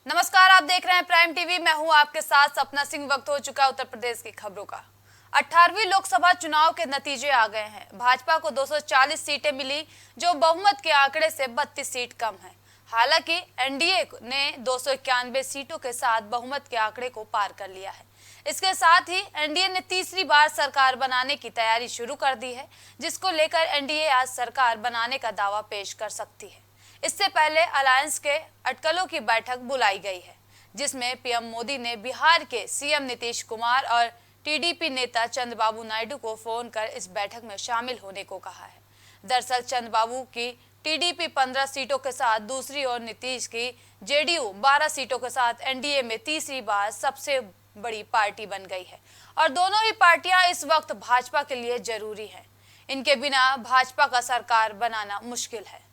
नमस्कार, आप देख रहे हैं प्राइम टीवी। मैं हूं आपके साथ सपना सिंह। वक्त हो चुका उत्तर प्रदेश की खबरों का। 18वीं लोकसभा चुनाव के नतीजे आ गए हैं। भाजपा को 240 सीटें मिली, जो बहुमत के आंकड़े से 32 सीट कम है। हालांकि एनडीए ने 291 सीटों के साथ बहुमत के आंकड़े को पार कर लिया है। इसके साथ ही एनडीए ने तीसरी बार सरकार बनाने की तैयारी शुरू कर दी है, जिसको लेकर एनडीए आज सरकार बनाने का दावा पेश कर सकती है। इससे पहले अलायंस के अटकलों की बैठक बुलाई गई है, जिसमें पीएम मोदी ने बिहार के सीएम नीतीश कुमार और टीडीपी नेता चंद्रबाबू नायडू को फोन कर इस बैठक में शामिल होने को कहा है। दरअसल चंद्रबाबू की टीडीपी 15 सीटों के साथ दूसरी और नीतीश की जेडीयू 12 सीटों के साथ एनडीए में तीसरी बार सबसे बड़ी पार्टी बन गई है और दोनों ही पार्टियां इस वक्त भाजपा के लिए जरूरी हैं। इनके बिना भाजपा का सरकार बनाना मुश्किल है।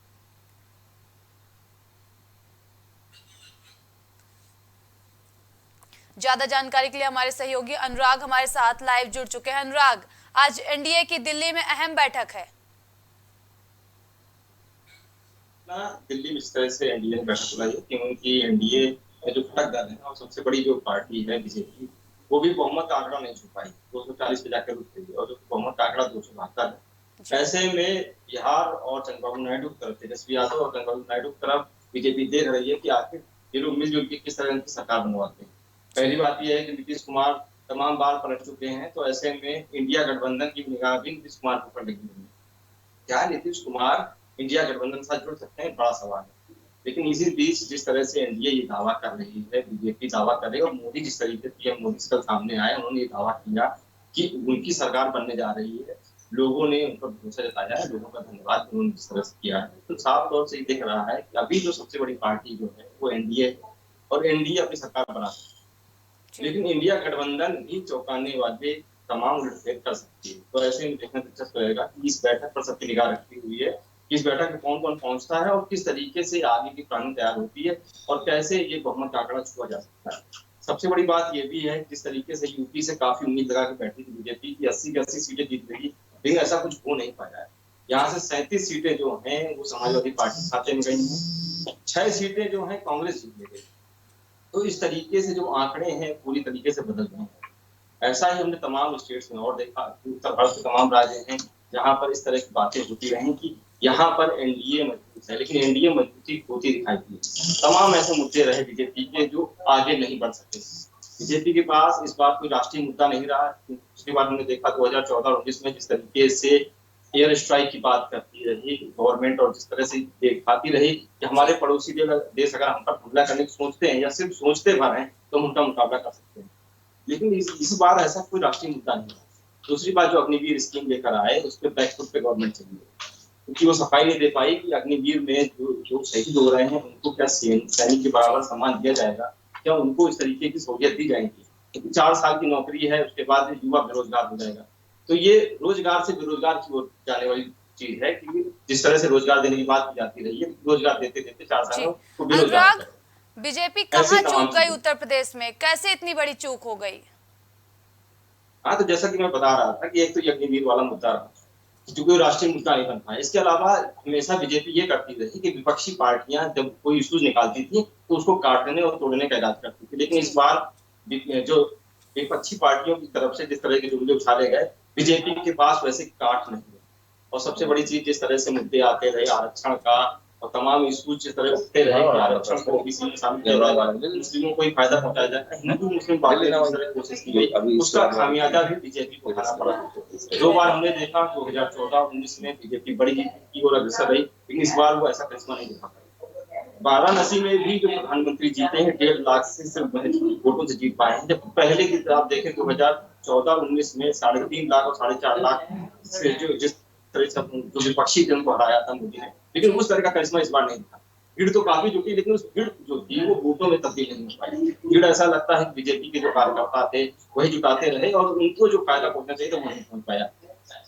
ज्यादा जानकारी के लिए हमारे सहयोगी अनुराग हमारे साथ लाइव जुड़ चुके हैं। अनुराग, आज एनडीए की दिल्ली में अहम बैठक है। दिल्ली में इस तरह से एनडीए ने बैठक बुलाई है क्योंकि एनडीए में जो घटक दल है और सबसे बड़ी जो पार्टी है बीजेपी, वो भी बहुमत का आंकड़ा नहीं छू पाई, 240 पे जाकर रुक गई और जो बहुमत का आंकड़ा 272 है। ऐसे में बिहार और चंद्रबाबू नायडू की तरफ, तेजस्वी यादव और चंद्रबाबू नायडू की तरफ बीजेपी देख रही है कि आखिर ये लोग मिलजुल के किस तरह की सरकार बनवाते हैं। पहली बात यह है कि नीतीश कुमार तमाम बार पलट चुके हैं, तो ऐसे में इंडिया गठबंधन की निगाह भी नीतीश कुमार के ऊपर लगी हुई है। क्या नीतीश कुमार इंडिया गठबंधन साथ जुड़ सकते हैं, बड़ा सवाल है। लेकिन इसी बीच जिस तरह से एनडीए ये दावा कर रही है, बीजेपी दावा कर रही है और मोदी जिस तरीके से पीएम मोदी कल सामने आए, उन्होंने ये दावा किया कि उनकी सरकार बनने जा रही है, लोगों ने उन पर भरोसा जताया है, लोगों का धन्यवाद उन्होंने जिस तरह से किया है, तो साफ तौर से ये दिख रहा है कि अभी जो सबसे बड़ी पार्टी जो है वो एनडीए है और एनडीए अपनी सरकार बना सकती है। लेकिन इंडिया गठबंधन भी चौंकाने वाले तमाम उलटफेर कर सकती है। तो ऐसे में देखना दिलचस्प रहेगा कि इस बैठक पर सबकी निगाह रखी हुई है, इस बैठक में कौन कौन पहुंचता है और किस तरीके से आगे की प्लानिंग तैयार होती है और कैसे ये बहुमत का आंकड़ा छुआ जा सकता है। सबसे बड़ी बात ये भी है जिस तरीके से यूपी से काफी उम्मीद लगा के बैठी थी बीजेपी की 80 की 80 सीटें जीत गई, लेकिन ऐसा कुछ हो नहीं पाया है। यहाँ से 37 सीटें जो हैं वो समाजवादी पार्टी खाते में गई हैं, 6 सीटें जो हैं कांग्रेस जीत गई। तो इस तरीके से जो आंकड़े हैं पूरी तरीके से बदल गए हैं। ऐसा ही हमने तमाम स्टेट्स में और देखा, उत्तर भारत के तमाम राज्य हैं जहां पर इस तरह की बातें होती रही कि यहाँ पर एनडीए मजबूत है, लेकिन एनडीए मजबूती होती दिखाई दी। तमाम ऐसे मुद्दे रहे बीजेपी के जो आगे नहीं बढ़ सके। बीजेपी के पास इस बार कोई राष्ट्रीय मुद्दा नहीं रहा। पिछली बार हमने देखा 2014 और 19 में जिस तरीके से एयर स्ट्राइक की बात करती रही गवर्नमेंट और जिस तरह से दिखाती रही कि हमारे पड़ोसी देश अगर हम पर हमला करने की सोचते हैं या सिर्फ सोचते भर हैं तो हम उनका मुकाबला कर सकते हैं। लेकिन इस बार ऐसा कोई राष्ट्रीय मुद्दा नहीं है। दूसरी बात, जो अग्निवीर स्कीम लेकर आए उस पर बैकफुट पे गवर्नमेंट चली है, क्योंकि वो सफाई नहीं दे पाई कि अग्निवीर में जो शहीद हो रहे हैं उनको क्या सैनिक के बराबर सम्मान दिया जाएगा, क्या उनको इस तरीके की सहूलियत दी जाएगी। क्योंकि 4 साल की नौकरी है, उसके बाद युवा बेरोजगार हो जाएगा। तो ये रोजगार से बेरोजगार की ओर जाने वाली चीज है, क्योंकि जिस तरह से रोजगार देने की बात की जाती रही है, रोजगार देते देते 4 साल में वो बेरोजगार। बीजेपी कहाँ चूक गई उत्तर प्रदेश में? कैसे इतनी बड़ी चूक हो गई? हाँ, तो जैसा कि मैं बता रहा था कि एक तो ये अग्निवीर वाला मुद्दा रहा, जो कोई राष्ट्रीय मुद्दा नहीं बन पाया। इसके अलावा हमेशा बीजेपी ये करती रही कि विपक्षी पार्टियां जब कोई इश्यूज निकालती थी तो उसको काटने और तोड़ने का इरादा करती थी। लेकिन इस बार जो विपक्षी पार्टियों की तरफ से जिस तरह के जुमले उछाले गए, बीजेपी के पास वैसे काट नहीं है। और सबसे बड़ी चीज, जिस तरह से मुद्दे आते रहे आरक्षण का और तमाम इश्यूज जिस तरह उठते रहे कि आरक्षण को ओबीसी में शामिल किया जाए, मुस्लिमों को ही फायदा पहुंचाया जाए, हिंदू मुस्लिम बांटने की कोशिश की गई, उसका खामियाजा भी बीजेपी को उठाना पड़ा। 2 बार हमने देखा, 2014-19 में बीजेपी बड़ी जीत की ओर अग्रसर रही, लेकिन इस बार वो ऐसा करिश्मा नहीं दिखा पाई। वाराणसी में भी जो प्रधानमंत्री जीते हैं 1.5 लाख से सिर्फ वोटों से जीत पाए हैं, जब पहले की आप देखें 2014-19 में 3.5 लाख और 4.5 लाख से जिस तरह से जो विपक्षी थे उनको हराया था मोदी ने, लेकिन उस तरह का करिश्मा इस बार नहीं था। भीड़ तो काफी जुटी, लेकिन उस भीड़ जो थी वो वोटों में तब्दील नहीं हो पाई। भीड़ ऐसा लगता है बीजेपी के जो कार्यकर्ता थे वही जुटाते रहे और उनको जो फायदा पहुंचना चाहिए तो वो नहीं पहुंच पाया।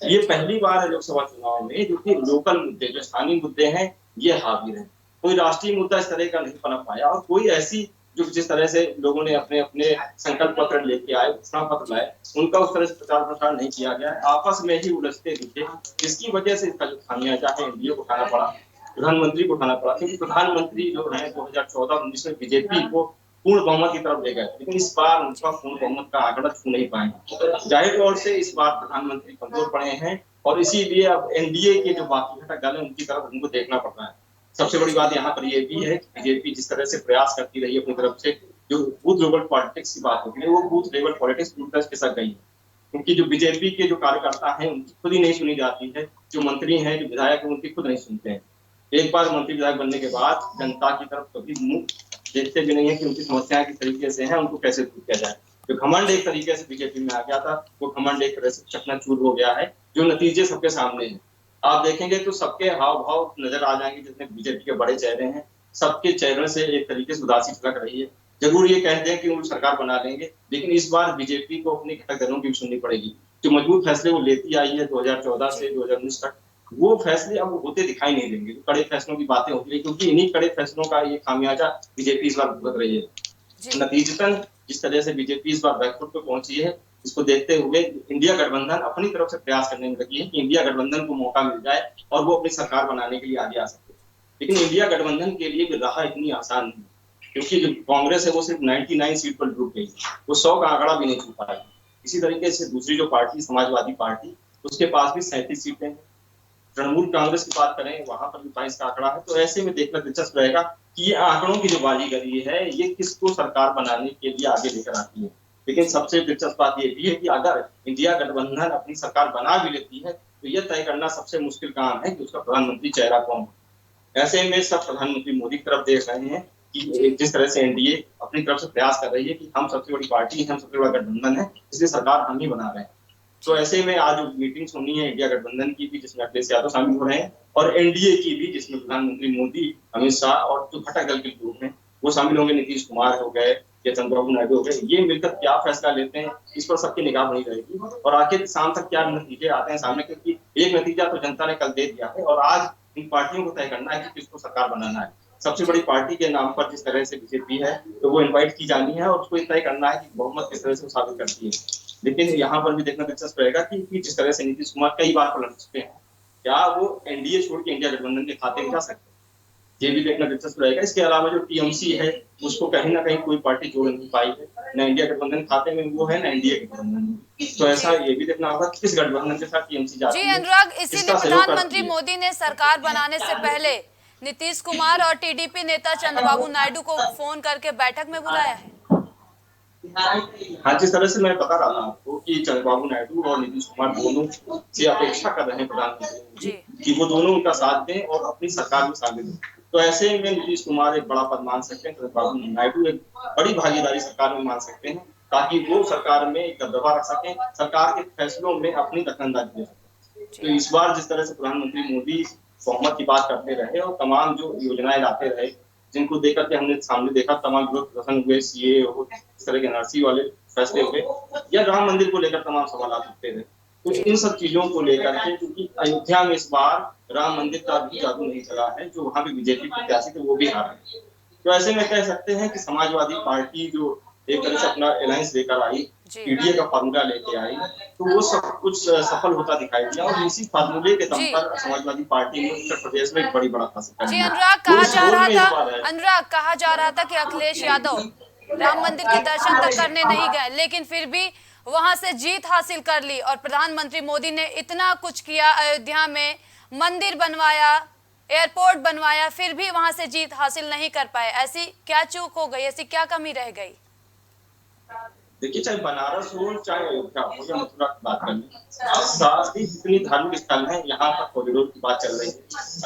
ये पहली बार है लोकसभा चुनाव में जो कि लोकल मुद्दे, जो स्थानीय मुद्दे हैं, ये हावी रहे। कोई राष्ट्रीय मुद्दा इस तरह का नहीं पनप पाया और कोई ऐसी जो जिस तरह से लोगों ने अपने अपने संकल्प पत्र लेके आए, घोषणा पत्र लाए, उनका उस तरह से प्रचार प्रसार नहीं किया गया है। आपस में ही उलझते दिखे, जिसकी वजह से इसका जो खामियाजा है एनडीए को उठाना पड़ा। प्रधानमंत्री को उठाना पड़ा, क्योंकि प्रधानमंत्री जो है 2014-19 में बीजेपी को पूर्ण बहुमत की तरफ ले गए, लेकिन इस बार उनका पूर्ण बहुमत का आंकड़ा छू नहीं पाए। जाहिर तौर से इस बार प्रधानमंत्री कमजोर पड़े हैं और इसीलिए अब एनडीए के जो बाकी घटक दल है उनकी तरफ उनको देखना पड़ रहा है। सबसे बड़ी बात यहाँ पर यह भी है कि बीजेपी जिस तरह से प्रयास करती रही अपनी तरफ से, जो बूथ लेवल पॉलिटिक्स की बात होती है वो बूथ लेवल पॉलिटिक्स पूरी तरह से खिसक गई है, क्योंकि जो बीजेपी के जो कार्यकर्ता हैं उनकी खुद ही नहीं सुनी जाती है, जो मंत्री हैं जो विधायक हैं उनकी खुद नहीं सुनते हैं। एक बार मंत्री विधायक बनने के बाद जनता की तरफ कभी मुंह देखते भी नहीं है कि उनकी समस्याएं किस तरीके से हैं, उनको कैसे दूर किया जाए। जो घमंड एक तरीके से बीजेपी में आ गया था वो घमंड एक तरह से चकनाचूर हो गया है, जो नतीजे सबके सामने हैं। आप देखेंगे तो सबके हाव भाव नजर आ जाएंगे, जितने बीजेपी के बड़े चेहरे हैं सबके चेहरे से एक तरीके से उदासी झलक रही है। जरूर ये कहते हैं कि वो सरकार बना लेंगे, लेकिन इस बार बीजेपी को अपने घटक दलों की भी सुननी पड़ेगी। जो मजबूत फैसले वो लेती आई है 2014 से 2019 तक, वो फैसले अब होते दिखाई नहीं देंगे। जो कड़े फैसलों की बातें होती है, क्योंकि इन्हीं कड़े फैसलों का ये खामियाजा बीजेपी इस बार भुगत रही है। नतीजतन जिस तरह से बीजेपी इस बार बैकफुट पे पहुंची है, इसको देखते हुए इंडिया गठबंधन अपनी तरफ से प्रयास करने में लगी है कि इंडिया गठबंधन को मौका मिल जाए और वो अपनी सरकार बनाने के लिए आगे आ सके। लेकिन इंडिया गठबंधन के लिए भी राह इतनी आसान नहीं, क्योंकि जो कांग्रेस है वो सिर्फ 99 सीट पर रुक गई, वो 100 का आंकड़ा भी नहीं छू पाई। इसी तरीके से दूसरी जो पार्टी समाजवादी पार्टी, उसके पास भी 37 सीटें हैं। तृणमूल कांग्रेस की बात करें वहां पर भी 22 का आंकड़ा है। तो ऐसे में देखना दिलचस्प रहेगा कि ये आंकड़ों की जो बाजीगरी है ये किसको सरकार बनाने के लिए आगे लेकर आती है। लेकिन सबसे दिलचस्प बात ये भी है कि अगर इंडिया गठबंधन अपनी सरकार बना भी लेती है तो यह तय करना सबसे मुश्किल काम है कि उसका प्रधानमंत्री चेहरा कौन है। ऐसे में सब प्रधानमंत्री मोदी की तरफ देख रहे हैं कि जिस तरह से एनडीए अपनी तरफ से प्रयास कर रही है कि हम सबसे बड़ी पार्टी, हम सबसे बड़ा गठबंधन है, इसलिए सरकार हम ही बना रहे हैं। तो ऐसे में आज मीटिंग होनी है इंडिया गठबंधन की भी, जिसमें अखिलेश यादव शामिल हो रहे हैं, और एनडीए की भी, जिसमें प्रधानमंत्री मोदी, अमित शाह और जो घटक दल के लोग हैं वो शामिल होंगे। नीतीश कुमार हो गए या चंद्रबाबू नायडू हो गए, ये मिलकर क्या फैसला लेते हैं इस पर सबकी निगाह बनी रहेगी। और आखिर शाम तक क्या नतीजे आते हैं सामने, क्योंकि एक नतीजा तो जनता ने कल दे दिया है और आज इन पार्टियों को तय करना है कि किसको सरकार बनाना है। सबसे बड़ी पार्टी के नाम पर जिस तरह से बीजेपी है तो वो इनवाइट की जानी है और उसको तय करना है कि बहुमत किस तरह से साबित करती है। लेकिन यहाँ पर भी देखना दिलचस्प रहेगा कि जिस तरह से नीतीश कुमार कई बार पलट चुके हैं, क्या वो एनडीए छोड़ के इंडिया गठबंधन के खाते में जा सकते हैं, ये भी देखना दिलचस्प रहेगा। इसके अलावा जो टीएमसी है उसको कहीं ना कहीं कोई पार्टी जोड़ नहीं पाई है, न इंडिया गठबंधन खाते में वो है न एनडीए गठबंधन में। तो ऐसा ये भी देखना होगा किस गठबंधन के साथ टीएमसी जाती है। जी अनुराग, इसीलिए प्रधानमंत्री मोदी ने सरकार बनाने से पहले नीतीश कुमार और टीडीपी नेता चंद्रबाबू नायडू को फोन करके बैठक में बुलाया है। हाँ, जिस तरह से मैं बता रहा था आपको कि चंद्रबाबू नायडू और नीतीश कुमार दोनों से अपेक्षा कर रहे हैं प्रधानमंत्री कि वो दोनों उनका साथ दें और अपनी सरकार में शामिल हों। तो ऐसे में नीतीश कुमार एक बड़ा पद मान सकते हैं, चंद्रबाबू नायडू एक बड़ी भागीदारी सरकार में मान सकते हैं, ताकि वो सरकार में एक दबदबा रख सकें, सरकार के फैसलों में अपनी दखलंदाजी दे सकें। तो इस बार जिस तरह से प्रधानमंत्री मोदी बहुमत की बात करते रहे और तमाम जो योजनाएं लाते रहे, जिनको देकर के हमने सामने देखा, तमाम विरोध प्रदर्शन हुए, सीए हो, इस तरह के एनआरसी वाले फैसले हुए, या राम मंदिर को लेकर तमाम सवाल उठते रहे। तो इन सब चीजों को लेकर के, क्योंकि अयोध्या में इस बार राम मंदिर का भी जादू नहीं चला है, जो वहां पे बीजेपी प्रत्याशी थे वो भी हार गए। तो ऐसे में कह सकते हैं कि समाजवादी पार्टी जो एक तरह से अपना अलायंस लेकर आई, पीडीए का फार्मूला लेके आई, तो वो सब कुछ सफल होता दिखाई दिया और इसी फार्मूले के दम पर समाजवादी पार्टी ने उत्तर प्रदेश में एक बड़ी बड़ा हासिल कर लिया। अनुराग, कहा जा रहा था कि अखिलेश यादव राम मंदिर के दर्शन तक करने नहीं गए, लेकिन फिर भी वहां से जीत हासिल कर ली और प्रधानमंत्री मोदी ने इतना कुछ किया, अयोध्या में मंदिर बनवाया, एयरपोर्ट बनवाया, फिर भी वहां से जीत हासिल नहीं कर पाए। ऐसी क्या चूक हो गई, ऐसी क्या कमी रह गई? देखिए, चाहे बनारस हो चाहे अयोध्या हो या मथुरा की बात कर लें, सारी जितनी धार्मिक स्थल हैं यहाँ पर कॉरिडोर की बात चल रही है।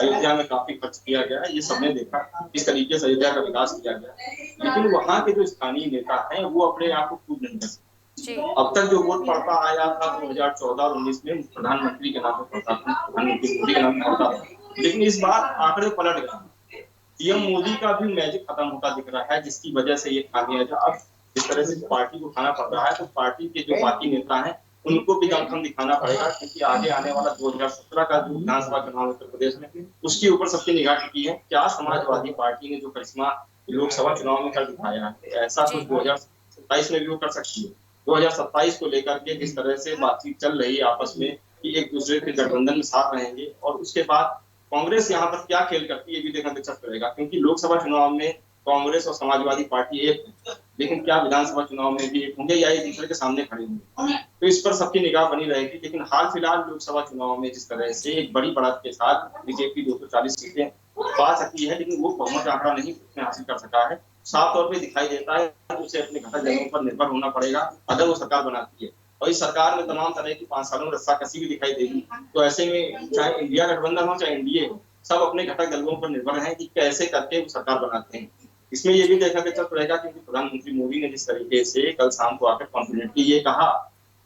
अयोध्या में काफी खर्च किया गया है, ये सबने देखा किस तरीके से अयोध्या का विकास किया गया, लेकिन वहाँ के जो स्थानीय नेता हैं वो अपने आप को खूब नहीं कर सकते। अब तक जो वोट पड़ता आया था 2014 और 19 में प्रधानमंत्री के नाम पर पड़ता था, प्रधानमंत्री मोदी के नाम पर पड़ता था, लेकिन इस बार आंकड़े पलट गए। पीएम मोदी का भी मैजिक खत्म होता दिख रहा है, जिसकी वजह से ये खामियाजा अब इस तरह से पार्टी को खाना पड़ रहा है। तो पार्टी के जो बाकी नेता हैं उनको भी दमखम दिखाना पड़ेगा, क्योंकि आगे आने वाला 2017 का जो विधानसभा चुनाव उत्तर प्रदेश में, उसके ऊपर सबकी निगाह टिकी है। क्या समाजवादी पार्टी ने जो करिश्मा लोकसभा चुनाव में कर दिखाया है, ऐसा कुछ 2027 में भी वो कर सकती है। 2027 को लेकर के जिस तरह से बातचीत चल रही है आपस में कि एक दूसरे के गठबंधन में साथ रहेंगे, और उसके बाद कांग्रेस यहाँ पर क्या खेल करती है ये भी देखना दिलचस्प रहेगा, क्योंकि लोकसभा चुनाव में कांग्रेस और समाजवादी पार्टी एक है, लेकिन क्या विधानसभा चुनाव में भी एक होंगे या एक दूसरे के सामने खड़े होंगे, तो इस पर सबकी निगाह बनी रहेगी। लेकिन हाल फिलहाल लोकसभा चुनाव में जिस तरह से एक बड़ी बढ़त के साथ बीजेपी 240 सीटें पा सकती है, लेकिन वो बहुमत आंकड़ा नहीं हासिल कर सका है, साफ तौर पे दिखाई देता है उसे अपने घटक दलों पर निर्भर होना पड़ेगा अगर वो सरकार बनाती है। और इस सरकार में तमाम तरह की 5 सालों में रस्साकसी भी दिखाई देगी। तो ऐसे में चाहे इंडिया गठबंधन हो चाहे एनडीए हो, सब अपने घटक दलों पर निर्भर हैं कि कैसे करके वो सरकार बनाते हैं। इसमें ये भी देखा दिलचस्प रहेगा क्योंकि प्रधानमंत्री मोदी ने जिस तरीके से कल शाम को आकर कॉन्फिडेंटली ये कहा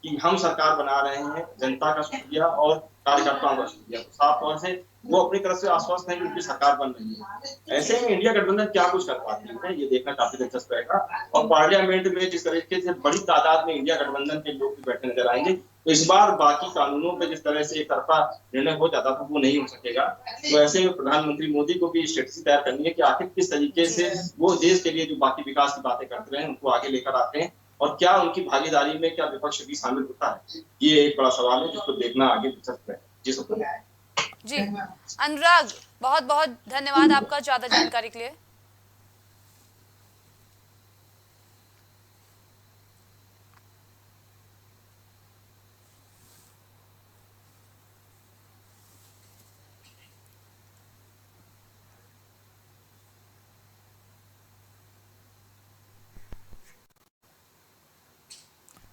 कि हम सरकार बना रहे हैं, जनता का शुक्रिया और कार्यकर्ताओं का शुक्रिया, तो साफ तौर से वो अपनी तरफ से आश्वस्त है कि उनकी सरकार बन रही है। ऐसे में इंडिया गठबंधन क्या कुछ कर पाती है ये देखना काफी दिलचस्प रहेगा। और पार्लियामेंट में जिस तरीके से बड़ी तादाद में इंडिया गठबंधन के लोग भी बैठे नजर आएंगे, तो इस बार बाकी कानूनों पर जिस तरह से एक तरफा निर्णय हो जाता था वो नहीं हो सकेगा। तो ऐसे में प्रधानमंत्री मोदी को भी स्ट्रेटेजी तैयार करनी है कि आखिर किस तरीके से वो देश के लिए जो बाकी विकास की बातें करते रहे उनको आगे लेकर आते हैं, और क्या उनकी भागीदारी में क्या विपक्ष भी शामिल होता है, ये एक बड़ा सवाल है जिसको देखना आगे दिलचस्प है। जी सुप्रिया। जी अनुराग, बहुत बहुत धन्यवाद आपका ज्यादा जानकारी के लिए।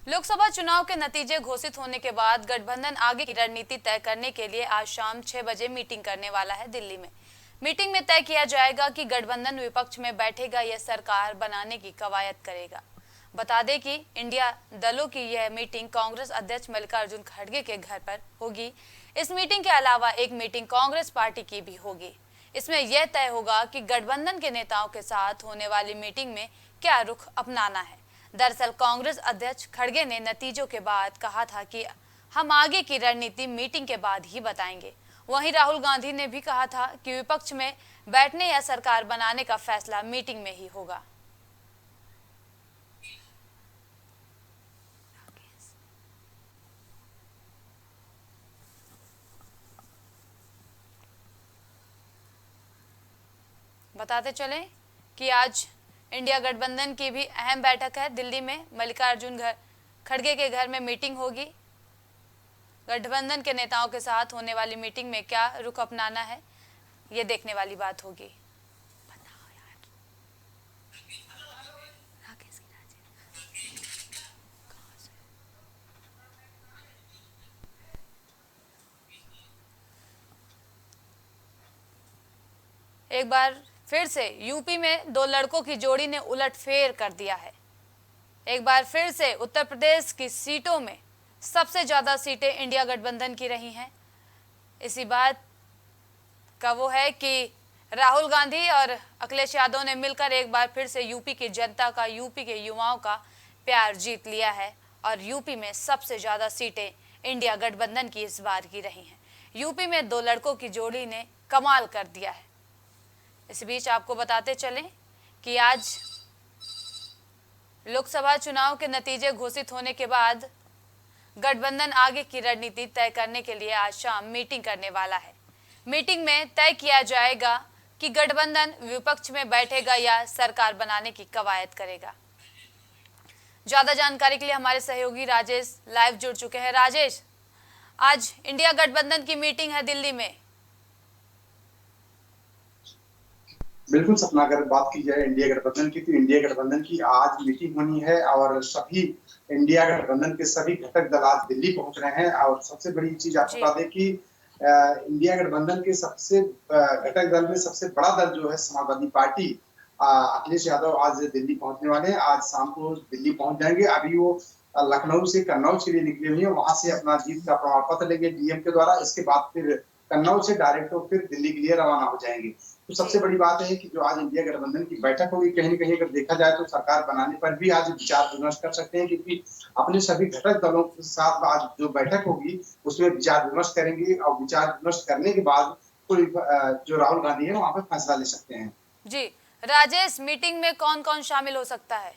लोकसभा चुनाव के नतीजे घोषित होने के बाद गठबंधन आगे की रणनीति तय करने के लिए आज शाम 6 बजे मीटिंग करने वाला है दिल्ली में। मीटिंग में तय किया जाएगा कि गठबंधन विपक्ष में बैठेगा या सरकार बनाने की कवायद करेगा। बता दें कि इंडिया दलों की यह मीटिंग कांग्रेस अध्यक्ष मल्लिकार्जुन खड़गे के घर पर होगी। इस मीटिंग के अलावा एक मीटिंग कांग्रेस पार्टी की भी होगी। इसमें यह तय होगा कि गठबंधन के नेताओं के साथ होने वाली मीटिंग में क्या रुख अपनाना है। दरअसल कांग्रेस अध्यक्ष खड़गे ने नतीजों के बाद कहा था कि हम आगे की रणनीति मीटिंग के बाद ही बताएंगे। वहीं राहुल गांधी ने भी कहा था कि विपक्ष में बैठने या सरकार बनाने का फैसला मीटिंग में ही होगा। बताते चलें कि आज इंडिया गठबंधन की भी अहम बैठक है दिल्ली में। मल्लिकार्जुन खड़गे के घर में मीटिंग होगी। गठबंधन के नेताओं के साथ होने वाली मीटिंग में क्या रुख अपनाना है ये देखने वाली बात होगी। एक बार फिर से यूपी में 2 लड़कों की जोड़ी ने उलटफेर कर दिया है। एक बार फिर से उत्तर प्रदेश की सीटों में सबसे ज्यादा सीटें इंडिया गठबंधन की रही हैं। इसी बात का वो है कि राहुल गांधी और अखिलेश यादव ने मिलकर एक बार फिर से यूपी की जनता का, यूपी के युवाओं का प्यार जीत लिया है और यूपी में सबसे ज्यादा सीटें इंडिया गठबंधन की इस बार की रही हैं। यूपी में 2 लड़कों की जोड़ी ने कमाल कर दिया है। इस बीच आपको बताते चलें कि आज लोकसभा चुनाव के नतीजे घोषित होने के बाद गठबंधन आगे की रणनीति तय करने के लिए आज शाम मीटिंग करने वाला है। मीटिंग में तय किया जाएगा कि गठबंधन विपक्ष में बैठेगा या सरकार बनाने की कवायद करेगा। ज्यादा जानकारी के लिए हमारे सहयोगी राजेश लाइव जुड़ चुके हैं। राजेश, आज इंडिया गठबंधन की मीटिंग है दिल्ली में। बिल्कुल सपना, अगर बात की जाए इंडिया गठबंधन की तो इंडिया गठबंधन की आज मीटिंग होनी है और सभी इंडिया गठबंधन के सभी घटक दल आज दिल्ली पहुंच रहे हैं। और सबसे बड़ी चीज आपको बता दें कि इंडिया गठबंधन के सबसे घटक दल में सबसे बड़ा दल जो है समाजवादी पार्टी, अखिलेश यादव आज दिल्ली पहुंचने वाले हैं। आज शाम को दिल्ली पहुंच जाएंगे। अभी वो लखनऊ से कन्नौज के लिए निकले हुए हैं, वहां से अपना जीत का प्रमाण पत्र लेंगे डीएम के द्वारा। इसके बाद फिर कन्नौज से डायरेक्ट हो फिर दिल्ली के लिए रवाना हो जाएंगे। तो सबसे बड़ी बात है कि जो आज इंडिया गठबंधन की बैठक होगी, कहीं न कहीं अगर देखा जाए तो सरकार बनाने पर भी आज विचार विमर्श कर सकते हैं, क्योंकि अपने सभी घटक दलों के साथ आज जो बैठक होगी उसमें विचार विमर्श करेंगे और विचार विमर्श करने के बाद कोई जो राहुल गांधी है वहां पर फैसला ले सकते हैं। जी राजेश, मीटिंग में कौन कौन शामिल हो सकता है?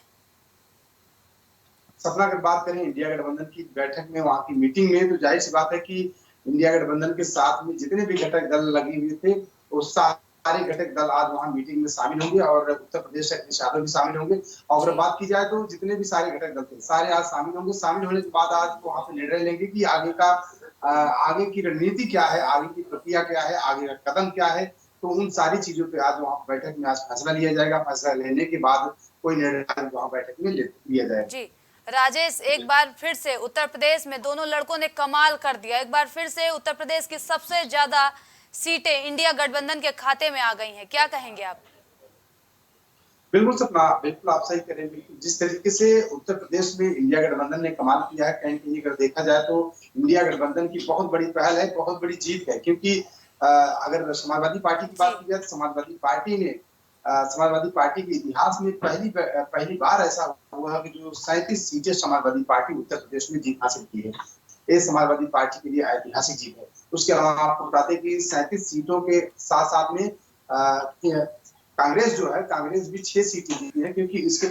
सपना, अगर बात करें इंडिया गठबंधन की बैठक में, वहां की मीटिंग में, तो जाहिर सी बात है कि इंडिया गठबंधन के साथ में जितने भी घटक दल लगे हुए थे वो सारे घटक दल आज वहां मीटिंग में शामिल होंगे और उत्तर प्रदेश से अखिलेश यादव भी शामिल होंगे। और अगर जी बात की जाए तो जितने भी सारे घटक दल थे सारे आज शामिल होंगे। शामिल होने के बाद आज वहां पे निर्णय लेंगे कि आगे की रणनीति क्या है, आगे की प्रक्रिया क्या है, आगे का कदम क्या है। तो उन सारी चीजों पे आज वहां बैठक में आज फैसला लिया जाएगा। फैसला लेने के बाद कोई निर्णय वहां बैठक में लिया जाएगा। जी राजेश, एक बार फिर से उत्तर प्रदेश में दोनों लड़कों ने कमाल कर दिया। एक बार फिर से उत्तर प्रदेश की सबसे ज्यादा सीटें इंडिया गठबंधन के खाते में आ गई हैं, क्या कहेंगे आप? बिल्कुल सपना, बिल्कुल आप सही करें। बिल्कुल जिस तरीके से उत्तर प्रदेश में इंडिया गठबंधन ने कमाल किया है, कहीं कहीं अगर देखा जाए तो इंडिया गठबंधन की बहुत बड़ी पहल है, बहुत बड़ी जीत है। क्योंकि अगर समाजवादी पार्टी की बात जी की जाए तो समाजवादी पार्टी के इतिहास में पहली बार ऐसा हुआ कि जो 37 सीटें समाजवादी पार्टी उत्तर प्रदेश में जीत हासिल की है। ये समाजवादी पार्टी के लिए ऐतिहासिक जीत है। उसके अलावा आपको बताते हैं कि 37 सीटों के साथ साथ में कांग्रेस जो है, कांग्रेस भी 6 सीटें जीती है। क्योंकि इसके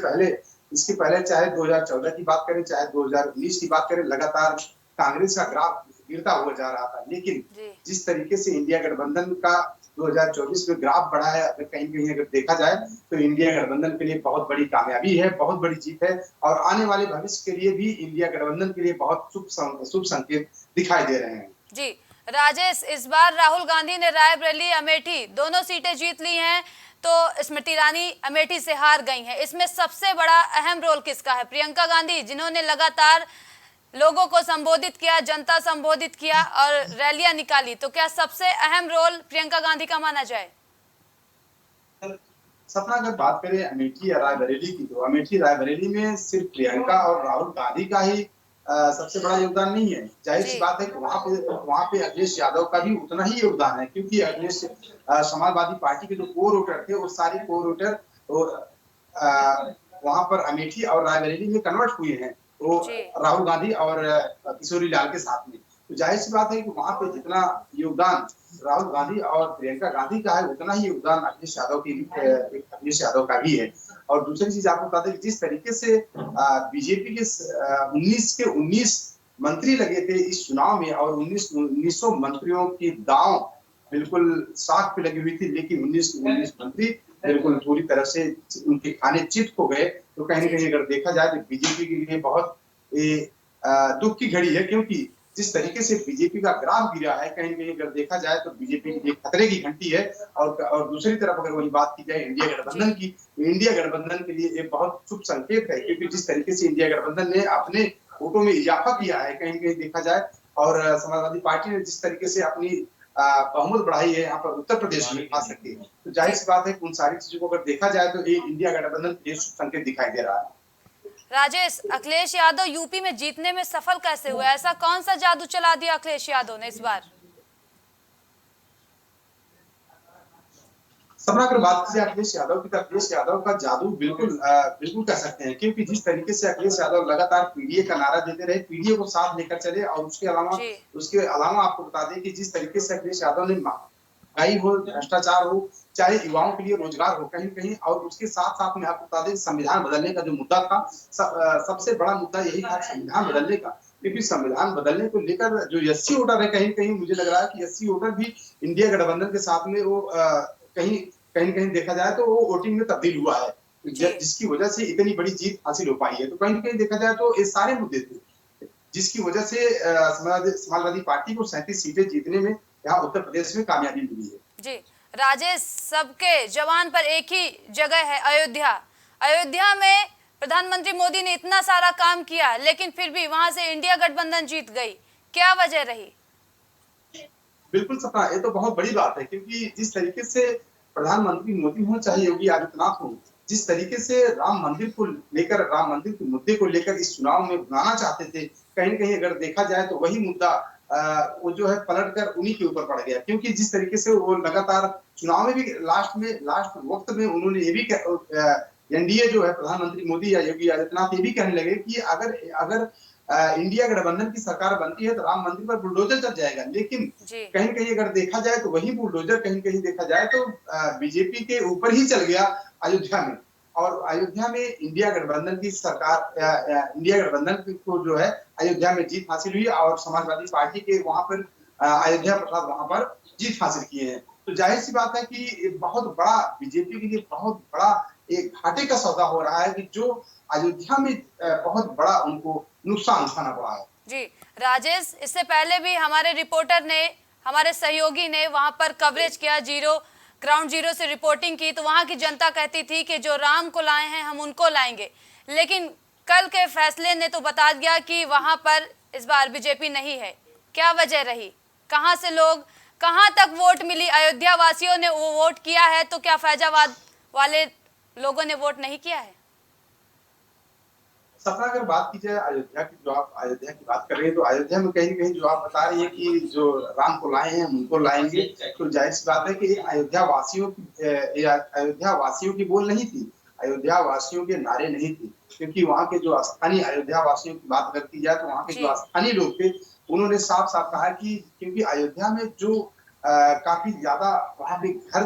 पहले चाहे 2014 की बात करें, चाहे 2019 की बात करें, लगातार कांग्रेस का ग्राफ गिरता हुआ जा रहा था। लेकिन जी जिस तरीके से इंडिया गठबंधन का 2024 में ग्राफ बढ़ा है, अगर कहीं कहीं अगर देखा जाए तो इंडिया गठबंधन के लिए बहुत बड़ी कामयाबी है, बहुत बड़ी जीत है। और आने वाले भविष्य के लिए भी इंडिया गठबंधन के लिए बहुत शुभ संकेत दिखाई दे रहे हैं। जी राजेश, इस बार राहुल गांधी ने रायबरेली अमेठी दोनों सीटें जीत ली हैं, तो स्मृति ईरानी अमेठी से हार गई हैं। इसमें सबसे बड़ा अहम रोल किसका है? प्रियंका गांधी, जिन्होंने लगातार लोगों को संबोधित किया, जनता संबोधित किया और रैलियां निकाली, तो क्या सबसे अहम रोल प्रियंका गांधी का माना जाए? सपना, अगर बात करें अमेठी या रायबरेली की, तो अमेठी रायबरेली में सिर्फ प्रियंका और राहुल गांधी का ही सबसे बड़ा योगदान नहीं है। जाहिर सी जी बात है कि वहां पे अखिलेश यादव का भी उतना ही योगदान है। क्योंकि अखिलेश समाजवादी पार्टी के जो कोर वोटर थे वो सारे कोर वोटर वहां पर अमेठी और रायबरेली में कन्वर्ट हुए हैं, वो जी राहुल गांधी और किशोरी लाल के साथ में। तो जाहिर सी बात है कि वहां पे जितना योगदान राहुल गांधी और प्रियंका गांधी का है, उतना ही योगदान अखिलेश यादव का भी है। और दूसरी चीज आपको बता दें कि जिस तरीके से बीजेपी के 19 के 19 मंत्री लगे थे इस चुनाव में, और 1900 मंत्रियों की दांव बिल्कुल साख पे लगी हुई थी, लेकिन 19 के 19 मंत्री बिल्कुल पूरी तरह से उनके खाने चित हो गए। तो कहीं न कहीं अगर देखा जाए तो बीजेपी के लिए बहुत दुख की घड़ी है। क्योंकि जिस तरीके से बीजेपी का ग्राफ गिरा है, कहीं न कहीं अगर देखा जाए तो बीजेपी के लिए खतरे की घंटी है। और दूसरी तरफ अगर वही बात की जाए इंडिया गठबंधन की, तो इंडिया गठबंधन के लिए एक बहुत शुभ संकेत है। क्योंकि जिस तरीके से इंडिया गठबंधन ने अपने वोटों में इजाफा किया है, कहीं न कहीं देखा जाए, और समाजवादी पार्टी ने जिस तरीके से अपनी बहुमत बढ़ाई है यहाँ पर उत्तर प्रदेश में खास करके, तो जाहिर सी बात है कि उन सारी चीजों को अगर देखा जाए तो ये इंडिया गठबंधन के लिए शुभ संकेत दिखाई दे रहा है। राजेश, अखिलेश यादव यूपी में जीतने में सफल कैसे हुआ? ऐसा कौन सा जादू चला दिया अखिलेश यादव ने इस बार? सपना, अगर बात की जाए अखिलेश यादव की, तो अखिलेश यादव का जादू बिल्कुल कह सकते हैं। क्योंकि जिस तरीके से अखिलेश यादव लगातार पीडीए का नारा देते रहे, पीडीए को साथ लेकर चले, और जी उसके अलावा आपको बता दें कि जिस तरीके से अखिलेश यादव ने महंगाई हो, भ्रष्टाचार हो, चाहे युवाओं के लिए रोजगार हो, कहीं कहीं, और उसके साथ साथ में आपको बता दें संविधान बदलने का जो मुद्दा था, सबसे बड़ा मुद्दा यही था संविधान बदलने का। क्योंकि संविधान बदलने को लेकर जो एससी वोटर है, कहीं कहीं मुझे लग रहा है कि एससी वोटर भी इंडिया गठबंधन के साथ में वो कहीं कहीं देखा जाए तो वो वोटिंग में तब्दील हुआ है, जिसकी वजह से इतनी बड़ी जीत हासिल हो पाई है। तो कहीं कहीं देखा जाए तो ये सारे मुद्दे थे जिसकी वजह से समाजवादी पार्टी को 37 सीटें जीतने में यहाँ उत्तर प्रदेश में कामयाबी मिली है। जी राजेश, सबके जवान पर एक ही जगह है, अयोध्या। अयोध्या में प्रधानमंत्री मोदी ने इतना सारा काम किया, लेकिन फिर भी वहां से इंडिया गठबंधन जीत गई, क्या वजह रही? बिल्कुल सपना, ये तो बहुत बड़ी बात है। क्योंकि जिस तरीके से प्रधानमंत्री मोदी हो चाहे योगी आदित्यनाथ हो, जिस तरीके से राम मंदिर के मुद्दे को लेकर इस चुनाव में बनाना चाहते थे, कहीं कहीं अगर देखा जाए तो वही मुद्दा वो जो है पलट कर उन्हीं के ऊपर पड़ गया। क्योंकि जिस तरीके से वो लगातार चुनाव में भी लास्ट वक्त में उन्होंने ये भी एनडीए जो है, प्रधानमंत्री मोदी या योगी आदित्यनाथ ये भी कहने लगे कि अगर इंडिया गठबंधन की सरकार बनती है तो राम मंदिर पर बुलडोजर चल जाएगा। लेकिन कहीं कहीं अगर देखा जाए तो वही बुलडोजर कहीं कहीं देखा जाए तो बीजेपी के ऊपर ही चल गया अयोध्या में। और अयोध्या में इंडिया गठबंधन की सरकार, इंडिया गठबंधन को जो है अयोध्या में जीत हासिल हुई, और समाजवादी पार्टी के वहां पर अयोध्या प्रसाद वहां पर जीत हासिल किए हैं। तो जाहिर सी बात है कि बहुत बड़ा बीजेपी के लिए बहुत बड़ा एक घाटे का सौदा हो रहा है कि जो अयोध्या में बहुत बड़ा उनको नुकसान उठाना पड़ा है। जी राजेश, इससे पहले भी हमारे रिपोर्टर ने, हमारे सहयोगी ने वहां पर कवरेज किया, ग्राउंड जीरो से रिपोर्टिंग की, तो वहां की जनता कहती थी कि जो राम को लाए हैं हम उनको लाएंगे। लेकिन कल के फैसले ने तो बता दिया कि वहां पर इस बार बीजेपी नहीं है। क्या वजह रही? कहां से लोग, कहां तक वोट मिली? अयोध्या वासियों ने वो वोट किया है, तो क्या फैजाबाद वाले लोगों ने वोट नहीं किया है? सपना, अगर बात की जाए अयोध्या की, जो आप अयोध्या की बात कर रहे हैं, तो अयोध्या में कहीं कहीं जो आप बता रही है कि जो राम को लाए हैं हम उनको लाएंगे, तो जाहिर सी बात है कि अयोध्या वासियों की बोल नहीं थी, अयोध्या वासियों के नारे नहीं थे, क्योंकि वहाँ के जो स्थानीय अयोध्या वासियों की बात अगर की जाए तो वहाँ के जो स्थानीय लोग थे उन्होंने साफ साफ कहा कि क्योंकि अयोध्या में जो काफी ज्यादा वहाँ पे घर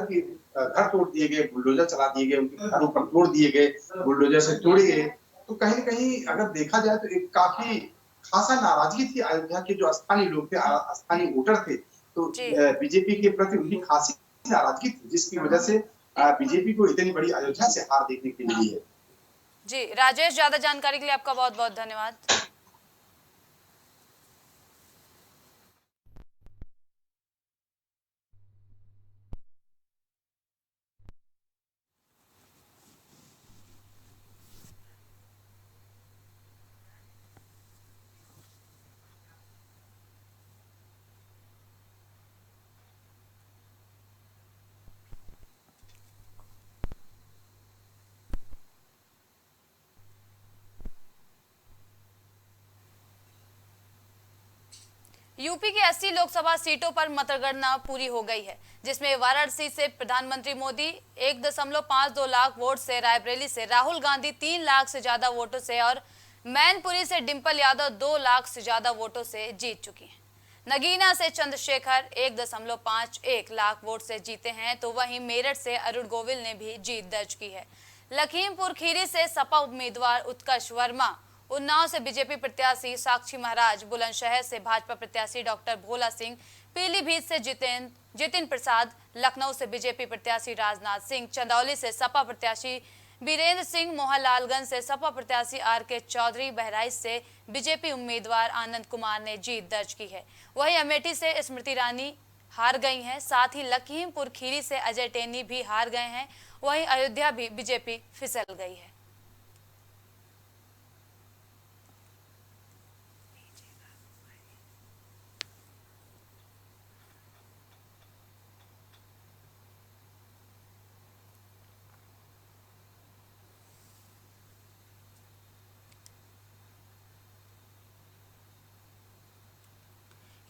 तोड़ दिए गए, बुलडोजर चला दिए गए, उनके घरों पर तोड़ दिए गए, बुलडोजर से तोड़े गए, तो कहीं न कहीं अगर देखा जाए तो एक काफी खासा नाराजगी थी अयोध्या के जो स्थानीय लोग थे, स्थानीय वोटर थे, तो बीजेपी के प्रति उनकी खासी नाराजगी थी, जिसकी वजह से बीजेपी को इतनी बड़ी अयोध्या से हार देखने के लिए है। जी राजेश, ज्यादा जानकारी के लिए आपका बहुत बहुत धन्यवाद। यूपी की 80 लोकसभा सीटों पर मतगणना पूरी हो गई है, जिसमें वाराणसी से प्रधानमंत्री मोदी 1.52 लाख वोट से, रायबरेली से राहुल गांधी 3 लाख से ज्यादा वोटों से और मैनपुरी से डिंपल यादव 2 लाख से ज्यादा वोटों से जीत चुकी हैं। नगीना से चंद्रशेखर 1.51 लाख वोट से जीते हैं, तो वहीं मेरठ से अरुण गोविल ने भी जीत दर्ज की है। लखीमपुर खीरी से सपा उम्मीदवार उत्कर्ष वर्मा, उन्नाव से बीजेपी प्रत्याशी साक्षी महाराज, बुलंदशहर से भाजपा प्रत्याशी डॉक्टर भोला सिंह, पीलीभीत से जितिन प्रसाद, लखनऊ से बीजेपी प्रत्याशी राजनाथ सिंह, चंदौली से सपा प्रत्याशी बीरेंद्र सिंह, मोहनलालगंज से सपा प्रत्याशी आर.के. चौधरी, बहराइच से बीजेपी उम्मीदवार आनंद कुमार ने जीत दर्ज की है। वहीं अमेठी से स्मृति ईरानी हार गई हैं, साथ ही लखीमपुर खीरी से अजय टेनी भी हार गए हैं। वहीं अयोध्या भी बीजेपी फिसल गई है।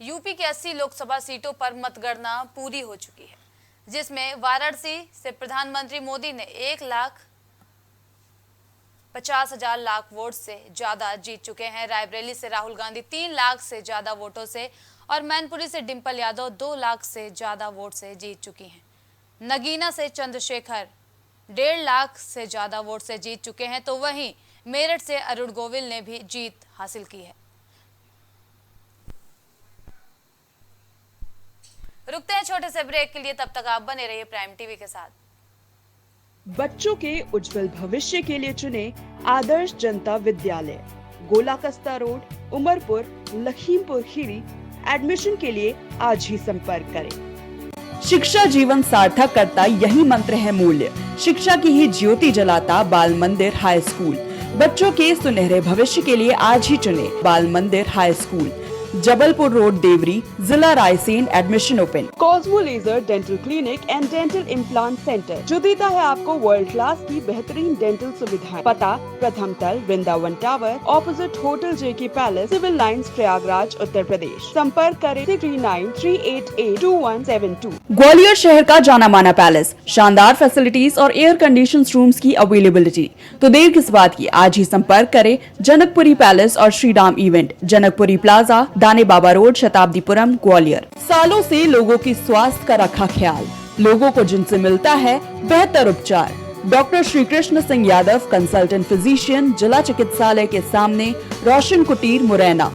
यूपी के 80 लोकसभा सीटों पर मतगणना पूरी हो चुकी है, जिसमें वाराणसी से प्रधानमंत्री मोदी ने 1,50,000 लाख वोट से ज्यादा जीत चुके हैं। रायबरेली से राहुल गांधी 3 लाख से ज्यादा वोटों से और मैनपुरी से डिंपल यादव 2 लाख से ज्यादा वोट से जीत चुकी हैं। नगीना से चंद्रशेखर 1.5 लाख से ज्यादा वोट से जीत चुके हैं, तो वहीं मेरठ से अरुण गोविल ने भी जीत हासिल की है। रुकते हैं छोटे से ब्रेक के लिए, तब तक आप बने रहिए प्राइम टीवी के साथ। बच्चों के उज्जवल भविष्य के लिए चुने आदर्श जनता विद्यालय, गोला कस्ता रोड, उमरपुर, लखीमपुर खीरी। एडमिशन के लिए आज ही संपर्क करें। शिक्षा जीवन सार्थक करता यही मंत्र है मूल्य। शिक्षा की ही ज्योति जलाता बाल मंदिर हाई स्कूल। बच्चों के सुनहरे भविष्य के लिए आज ही चुने Bal Mandir high school, Jabalpur road, Deori, जिला Raisen. Admission open. Cosmo laser dental clinic and dental implant centre, जो देता है आपको वर्ल्ड क्लास की बेहतरीन डेंटल सुविधाएं। पता प्रथम तल, वृंदावन टावर, ऑपोजिट होटल जेके palace, civil lines, Prayagraj, Uttar Pradesh. संपर्क करें 6393882172। ग्वालियर शहर का जाना माना पैलेस, शानदार फैसिलिटीज और एयर कंडीशन रूम्स की अवेलेबिलिटी। तो देर किस बात की, आज ही संपर्क करें। जनकपुरी पैलेस और श्रीराम इवेंट, जनकपुरी प्लाजा, दाने बाबा रोड, शताब्दीपुरम, ग्वालियर। सालों से लोगों की स्वास्थ्य का रखा ख्याल, लोगों को जिनसे मिलता है बेहतर उपचार। Doctor Shri Krishna Singh Yadav, consultant physician, जिला चिकित्सालय के सामने, रोशन कुटीर, मुरैना।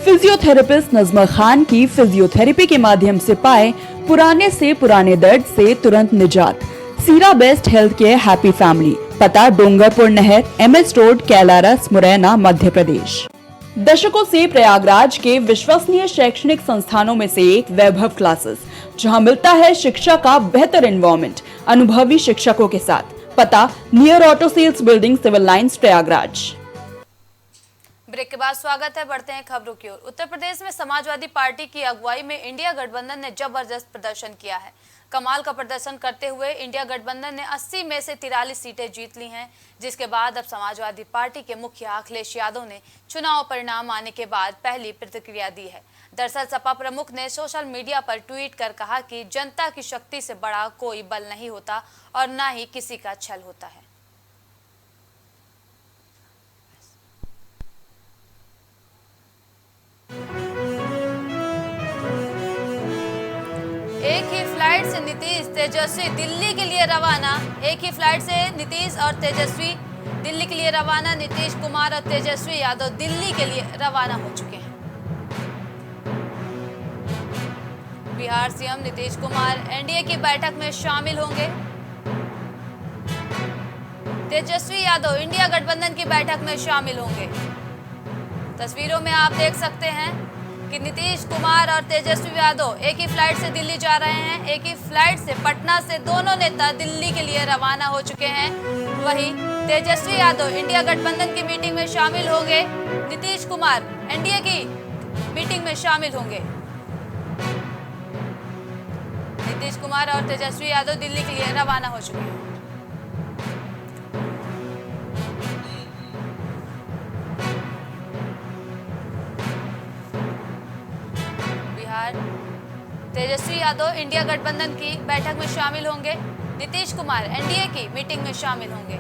फिजियोथेरेपिस्ट नजमा खान की फिजियोथेरेपी के माध्यम से पाए पुराने से पुराने दर्द से तुरंत निजात। सीरा best health care happy family, पता डोंगरपुर नहर, MS रोड, कैलारस, मुरैना, मध्य प्रदेश। दशकों से प्रयागराज के विश्वसनीय शैक्षणिक संस्थानों में से एक वैभव क्लासेस, जहां मिलता है शिक्षा का बेहतर एनवायरनमेंट अनुभवी शिक्षकों के साथ। पता near auto sales building, civil lines, Prayagraj. Break के बाद स्वागत है, बढ़ते हैं खबरों की ओर। उत्तर प्रदेश में समाजवादी पार्टी की अगुवाई में इंडिया गठबंधन ने जबरदस्त प्रदर्शन किया है। कमाल का प्रदर्शन करते हुए इंडिया गठबंधन ने 80 में से 43 सीटें जीत ली हैं, जिसके बाद अब समाजवादी पार्टी के मुखिया अखिलेश यादव ने चुनाव परिणाम आने के बाद पहली प्रतिक्रिया दी है। दरअसल सपा प्रमुख ने सोशल मीडिया पर ट्वीट कर कहा कि जनता की शक्ति से बड़ा कोई बल नहीं होता और न ही किसी का छल होता है। एक ही फ्लाइट से नीतीश तेजस्वी दिल्ली के लिए रवाना। एक ही फ्लाइट से नीतीश और तेजस्वी दिल्ली के लिए रवाना। नीतीश कुमार और तेजस्वी यादव दिल्ली के लिए रवाना हो चुके हैं। बिहार सीएम नीतीश कुमार एनडीए की बैठक में शामिल होंगे। तेजस्वी यादव इंडिया गठबंधन की बैठक में शामिल होंगे। तस्वीरों में आप देख सकते हैं कि नीतीश कुमार और तेजस्वी यादव एक ही फ्लाइट से दिल्ली जा रहे हैं। एक ही फ्लाइट से पटना से दोनों नेता दिल्ली के लिए रवाना हो चुके हैं। वहीं तेजस्वी यादव इंडिया गठबंधन की मीटिंग में शामिल होंगे। नीतीश कुमार एनडीए की मीटिंग में शामिल होंगे। नीतीश कुमार और तेजस्वी यादव दिल्ली के लिए रवाना हो चुके हैं। तेजस्वी यादव इंडिया गठबंधन की बैठक में शामिल होंगे। नीतीश कुमार एनडीए की मीटिंग में शामिल होंगे।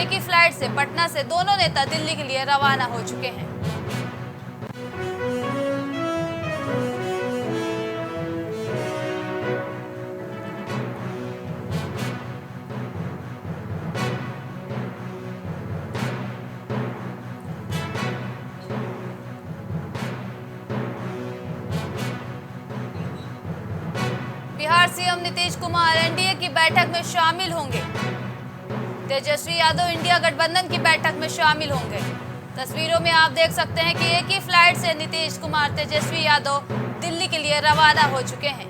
एक ही फ्लाइट से पटना से दोनों नेता दिल्ली के लिए रवाना हो चुके हैं। बिहार सीएम नीतीश कुमार एनडीए की बैठक में शामिल होंगे। तेजस्वी यादव इंडिया गठबंधन की बैठक में शामिल होंगे। तस्वीरों में आप देख सकते हैं कि एक ही फ्लाइट से नीतीश कुमार, तेजस्वी यादव दिल्ली के लिए रवाना हो चुके हैं।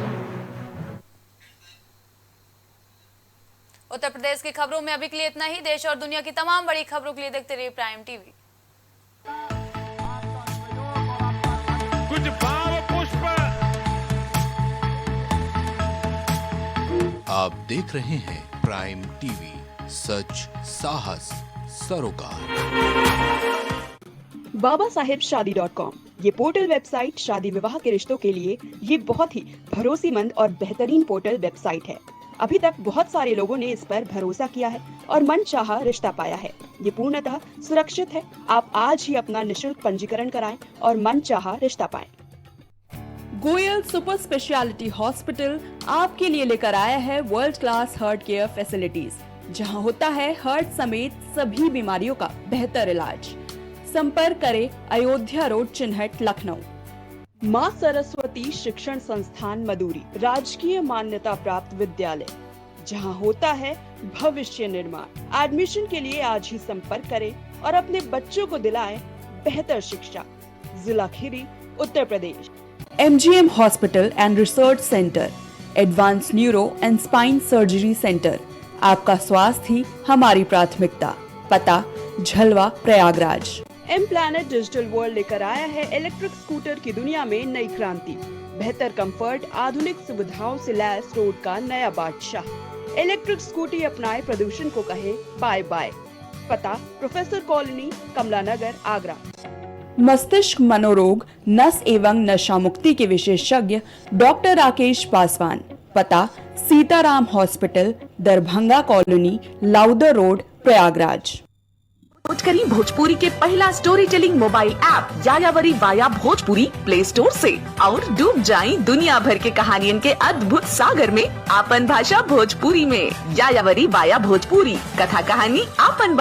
उत्तर प्रदेश की खबरों में अभी के लिए इतना ही। देश और दुनिया की तमाम बड़ी खबरों के लिए देखते रहिए प्राइम टीवी। कुछ भाव पुष्प आप देख रहे हैं प्राइम टीवी, सच साहस सरोकार। BabaSahebShadi.com ये पोर्टल वेबसाइट शादी विवाह के रिश्तों के लिए ये बहुत ही भरोसेमंद और बेहतरीन पोर्टल वेबसाइट है। अभी तक बहुत सारे लोगों ने इस पर भरोसा किया है और मनचाहा रिश्ता पाया है। ये पूर्णतः सुरक्षित है। आप आज ही अपना निशुल्क पंजीकरण कराएं और मनचाहा रिश्ता पाएं। गोयल सुपर स्पेशलिटी हॉस्पिटल आपके लिए लेकर आया है world class heart care facilities, जहां होता है हार्ट समेत सभी बीमारियों का बेहतर इलाज। संपर्क करें अयोध्या रोड, चिन्हट, लखनऊ। मां सरस्वती शिक्षण संस्थान मदुरी, राजकीय मान्यता प्राप्त विद्यालय, जहां होता है भविष्य निर्माण। एडमिशन के लिए आज ही संपर्क करें और अपने बच्चों को दिलाएं बेहतर शिक्षा। जिला Kheri, Uttar Pradesh. MGM hospital and research centre, advance neuro and spine surgery centre. आपका स्वास्थ्य ही हमारी प्राथमिकता। पता Jhalwa, Prayagraj. M planet digital world लेकर आया है इलेक्ट्रिक स्कूटर की दुनिया में नई क्रांति। बेहतर कंफर्ट, आधुनिक सुविधाओं से लैस रोड का नया बादशाह। इलेक्ट्रिक स्कूटी अपनाए, प्रदूषण को कहे बाय बाय। पता प्रोफेसर कॉलोनी, कमला नगर, आगरा। मस्तिष्क मनोरोग, नस एवं नशा मुक्ति के विशेषज्ञ डॉक्टर राकेश पासवान। पता Sitaram hospital, Darbhanga colony, Lowther road, Prayagraj. करी भोजपुरी के पहला story telling mobile app Yayavari via Bhojpuri play store से और डूब जाएं दुनिया भर के कहानियन के अद्भुत सागर में आपन भाषा भोजपुरी में। यायावरी वाया भोजपुरी, कथा कहानी आपन